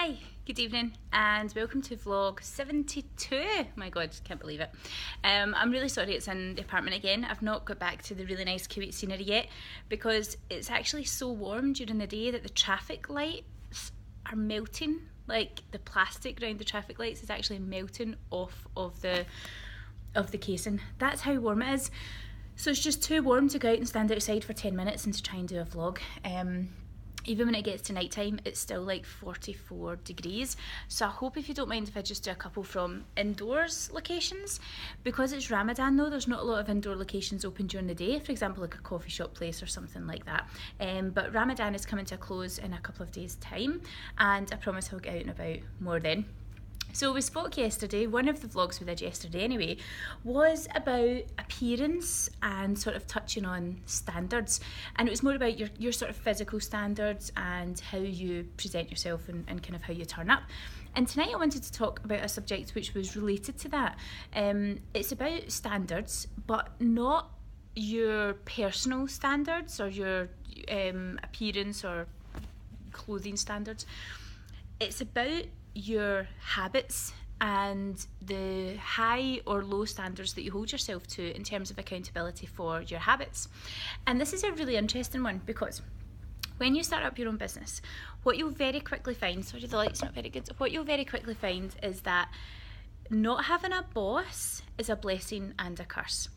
Hi, good evening, and welcome to vlog 72. My god, can't believe it. I'm really sorry it's in the apartment again. I've not got back to the really nice Kuwait scenery yet because it's actually so warm during the day that the traffic lights are melting. Like the plastic around the traffic lights is actually melting off of the casing. That's how warm it is. So it's just too warm to go out and stand outside for 10 minutes and to try and do a vlog. Even when it gets to night time, it's still like 44 degrees. So I hope if you don't mind if I just do a couple from indoors locations. Because it's Ramadan though, there's not a lot of indoor locations open during the day. For example, like a coffee shop place or something like that. But Ramadan is coming to a close in a couple of days' time. And I promise I'll get out and about more then. So we spoke yesterday, one of the vlogs we did yesterday anyway, was about appearance and sort of touching on standards. And it was more about your sort of physical standards and how you present yourself and kind of how you turn up. And tonight I wanted to talk about a subject which was related to that. It's about standards, but not your personal standards or your appearance or clothing standards. It's about your habits and the high or low standards that you hold yourself to in terms of accountability for your habits. And this is a really interesting one because when you start up your own business, what you'll very quickly find, sorry the light's not very good, what you'll very quickly find is that not having a boss is a blessing and a curse.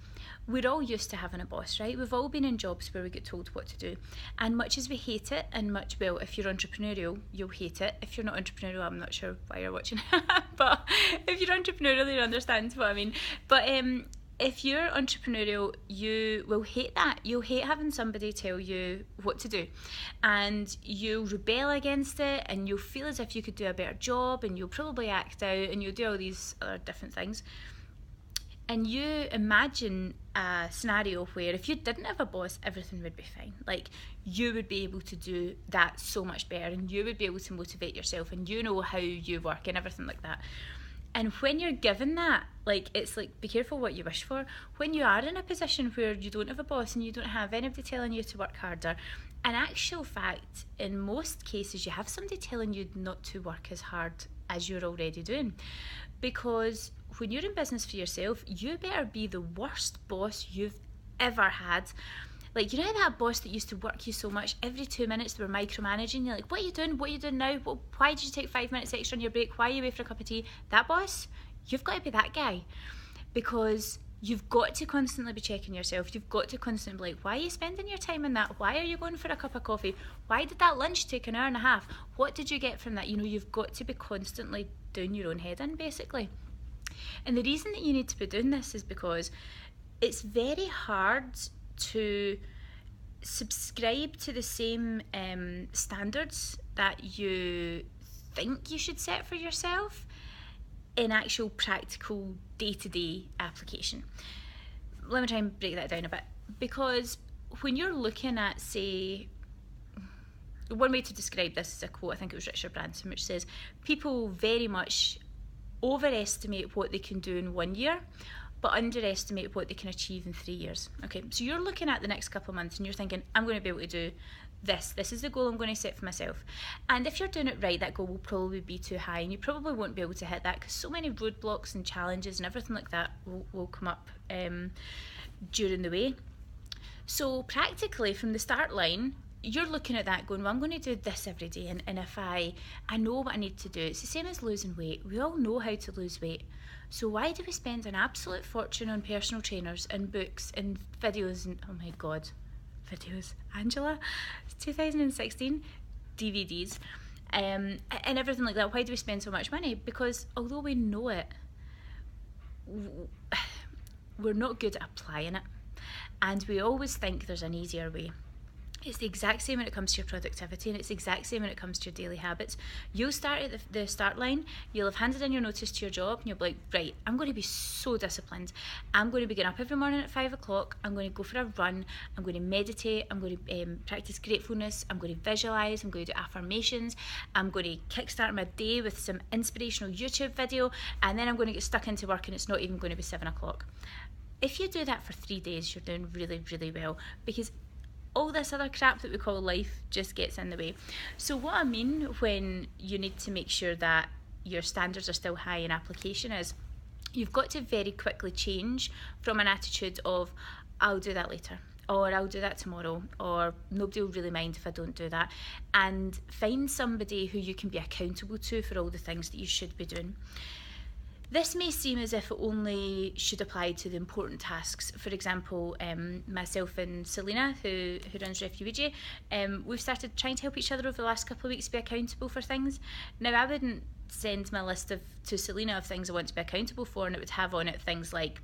We're all used to having a boss, right? We've all been in jobs where we get told what to do. And much as we hate it, and much, well, if you're entrepreneurial, you'll hate it. If you're not entrepreneurial, I'm not sure why you're watching. But if you're entrepreneurial, you understand what I mean. But if you're entrepreneurial, you will hate that. You'll hate having somebody tell you what to do. And you'll rebel against it, and you'll feel as if you could do a better job, and you'll probably act out, and you'll do all these other different things. And you imagine a scenario where if you didn't have a boss, everything would be fine. Like, you would be able to do that so much better, and you would be able to motivate yourself, and you know how you work and everything like that. And when you're given that, like, it's like, be careful what you wish for. When you are in a position where you don't have a boss and you don't have anybody telling you to work harder, in actual fact, in most cases, you have somebody telling you not to work as hard as you're already doing. Because when you're in business for yourself, you better be the worst boss you've ever had. Like, you know that boss that used to work you so much, every 2 minutes they were micromanaging, you're like, what are you doing? What are you doing now? Why did you take 5 minutes extra on your break? Why are you away for a cup of tea? That boss, you've got to be that guy. Because you've got to constantly be checking yourself. You've got to constantly be like, why are you spending your time on that? Why are you going for a cup of coffee? Why did that lunch take an hour and a half? What did you get from that? You know, you've got to be constantly doing your own head in, basically. And the reason that you need to be doing this is because it's very hard to subscribe to the same standards that you think you should set for yourself in actual practical day-to-day application. Let me try and break that down a bit. Because when you're looking at, say, one way to describe this is a quote, I think it was Richard Branson, which says, people very much overestimate what they can do in 1 year, but underestimate what they can achieve in 3 years. Okay, so you're looking at the next couple of months and you're thinking, I'm going to be able to do this. This is the goal I'm going to set for myself. And if you're doing it right, that goal will probably be too high and you probably won't be able to hit that because so many roadblocks and challenges and everything like that will come up during the way. So practically from the start line, you're looking at that going, well, I'm going to do this every day, and if I know what I need to do. It's the same as losing weight. We all know how to lose weight. So why do we spend an absolute fortune on personal trainers and books and videos and, oh my god, videos, Angela, it's 2016, DVDs, and everything like that? Why do we spend so much money? Because although we know it, we're not good at applying it, and we always think there's an easier way. It's the exact same when it comes to your productivity, and it's the exact same when it comes to your daily habits. You'll start at the start line, you'll have handed in your notice to your job, and you'll be like, right, I'm going to be so disciplined. I'm going to be getting up every morning at 5 o'clock, I'm going to go for a run, I'm going to meditate, I'm going to practice gratefulness, I'm going to visualise, I'm going to do affirmations, I'm going to kickstart my day with some inspirational YouTube video, and then I'm going to get stuck into work and it's not even going to be 7 o'clock. If you do that for 3 days, you're doing really, really well, because all this other crap that we call life just gets in the way. So what I mean when you need to make sure that your standards are still high in application is you've got to very quickly change from an attitude of I'll do that later, or I'll do that tomorrow, or nobody will really mind if I don't do that, and find somebody who you can be accountable to for all the things that you should be doing. This may seem as if it only should apply to the important tasks. For example, myself and Selena, who runs Refugee, we've started trying to help each other over the last couple of weeks be accountable for things. Now, I wouldn't send my list to Selena of things I want to be accountable for, and it would have on it things like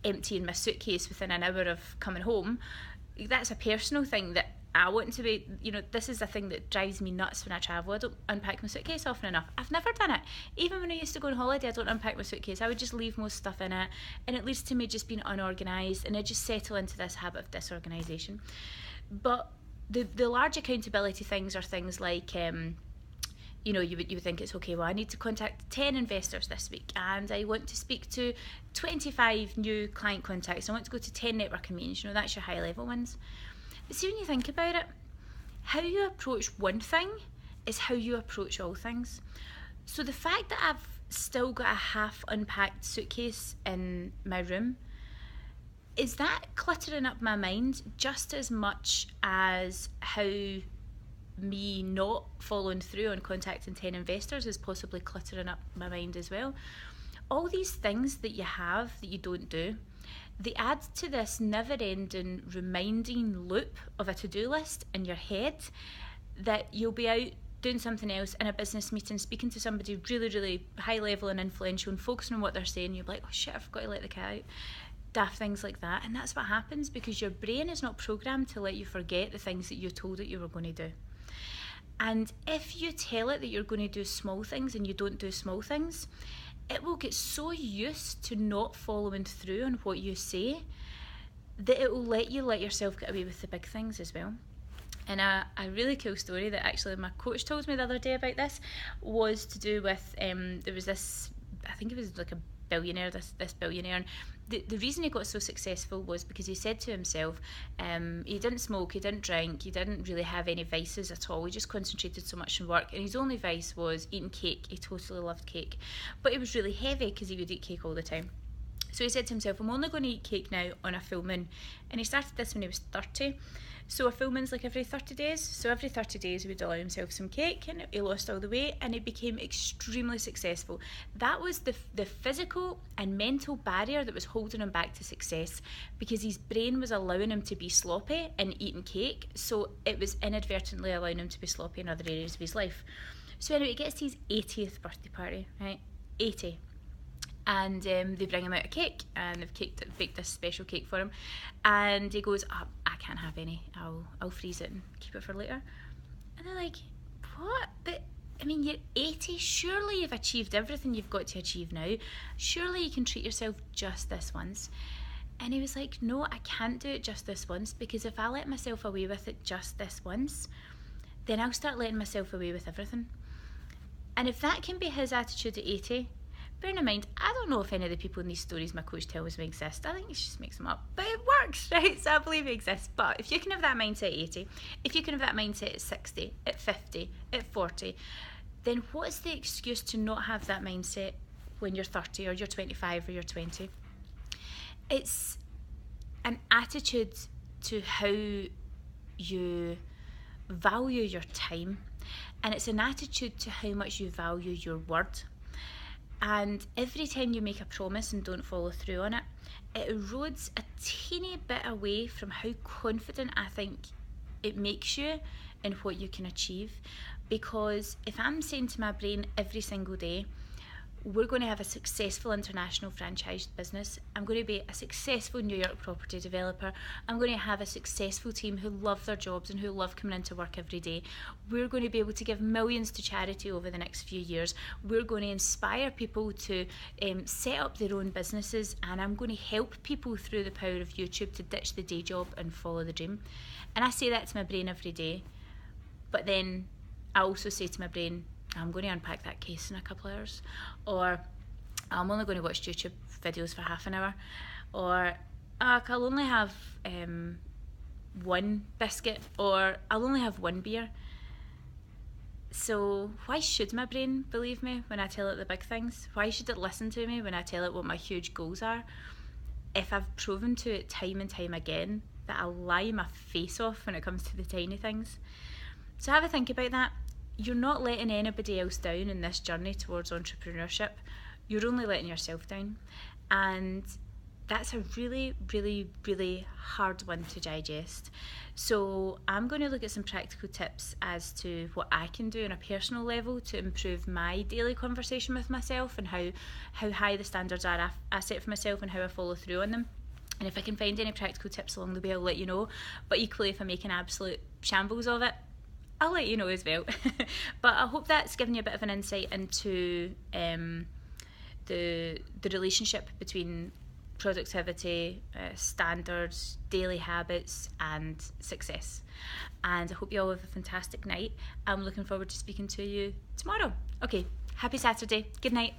emptying my suitcase within an hour of coming home. That's a personal thing that I want to be, this is a thing that drives me nuts when I travel. I don't unpack my suitcase often enough. I've never done it. Even when I used to go on holiday, I don't unpack my suitcase. I would just leave most stuff in it, and it leads to me just being unorganised, and I just settle into this habit of disorganisation. But the large accountability things are things like, you would think it's okay, well, I need to contact 10 investors this week, and I want to speak to 25 new client contacts. I want to go to 10 networking meetings. That's your high level ones. But see, when you think about it, how you approach one thing is how you approach all things. So the fact that I've still got a half unpacked suitcase in my room, is that cluttering up my mind just as much as how me not following through on contacting 10 investors is possibly cluttering up my mind as well? All these things that you have that you don't do, they add to this never-ending reminding loop of a to-do list in your head that you'll be out doing something else in a business meeting, speaking to somebody really, really high level and influential and focusing on what they're saying. You'll be like, oh shit, I forgot to let the cat out. Daft things like that. And that's what happens because your brain is not programmed to let you forget the things that you told it you were going to do. And if you tell it that you're going to do small things and you don't do small things, it will get so used to not following through on what you say that it will let yourself get away with the big things as well. And a really cool story that actually my coach told me the other day about this was to do with, there was this, I think it was like a billionaire, this billionaire, and the reason he got so successful was because he said to himself, he didn't smoke, he didn't drink, he didn't really have any vices at all. He just concentrated so much on work, and his only vice was eating cake. He totally loved cake, but it was really heavy because he would eat cake all the time. So he said to himself, I'm only going to eat cake now on a full moon. And he started this when he was 30. So a full moon's like every 30 days. So every 30 days he would allow himself some cake, and he lost all the weight, and he became extremely successful. That was the physical and mental barrier that was holding him back to success, because his brain was allowing him to be sloppy and eating cake. So it was inadvertently allowing him to be sloppy in other areas of his life. So anyway, he gets to his 80th birthday party, right? 80. And they bring him out a cake, and they've baked this special cake for him, and he goes, oh, I can't have any, I'll freeze it and keep it for later. And they're like, what? But I mean, you're 80, surely you've achieved everything you've got to achieve now, surely you can treat yourself just this once. And he was like, no, I can't do it just this once, because if I let myself away with it just this once, then I'll start letting myself away with everything. And if that can be his attitude at 80, bearing in mind, I don't know if any of the people in these stories my coach tells me exist. I think he just makes them up. But it works, right? So I believe it exists. But if you can have that mindset at 80, if you can have that mindset at 60, at 50, at 40, then what is the excuse to not have that mindset when you're 30 or you're 25 or you're 20? It's an attitude to how you value your time, and it's an attitude to how much you value your word. And every time you make a promise and don't follow through on it, it erodes a teeny bit away from how confident I think it makes you in what you can achieve. Because if I'm saying to my brain every single day, we're going to have a successful international franchised business, I'm going to be a successful New York property developer, I'm going to have a successful team who love their jobs and who love coming into work every day, we're going to be able to give millions to charity over the next few years, we're going to inspire people to set up their own businesses, and I'm going to help people through the power of YouTube to ditch the day job and follow the dream. And I say that to my brain every day, but then I also say to my brain, I'm going to unpack that case in a couple of hours, or I'm only going to watch YouTube videos for half an hour, or I'll only have one biscuit, or I'll only have one beer. So why should my brain believe me when I tell it the big things? Why should it listen to me when I tell it what my huge goals are? If I've proven to it time and time again that I'll lie my face off when it comes to the tiny things. So have a think about that. You're not letting anybody else down in this journey towards entrepreneurship. You're only letting yourself down. And that's a really, really, really hard one to digest. So I'm going to look at some practical tips as to what I can do on a personal level to improve my daily conversation with myself, and how high the standards are I set for myself and how I follow through on them. And if I can find any practical tips along the way, I'll let you know. But equally, if I make an absolute shambles of it, I'll let you know as well. But I hope that's given you a bit of an insight into the relationship between productivity, standards, daily habits and success. And I hope you all have a fantastic night. I'm looking forward to speaking to you tomorrow. Okay, happy Saturday. Good night.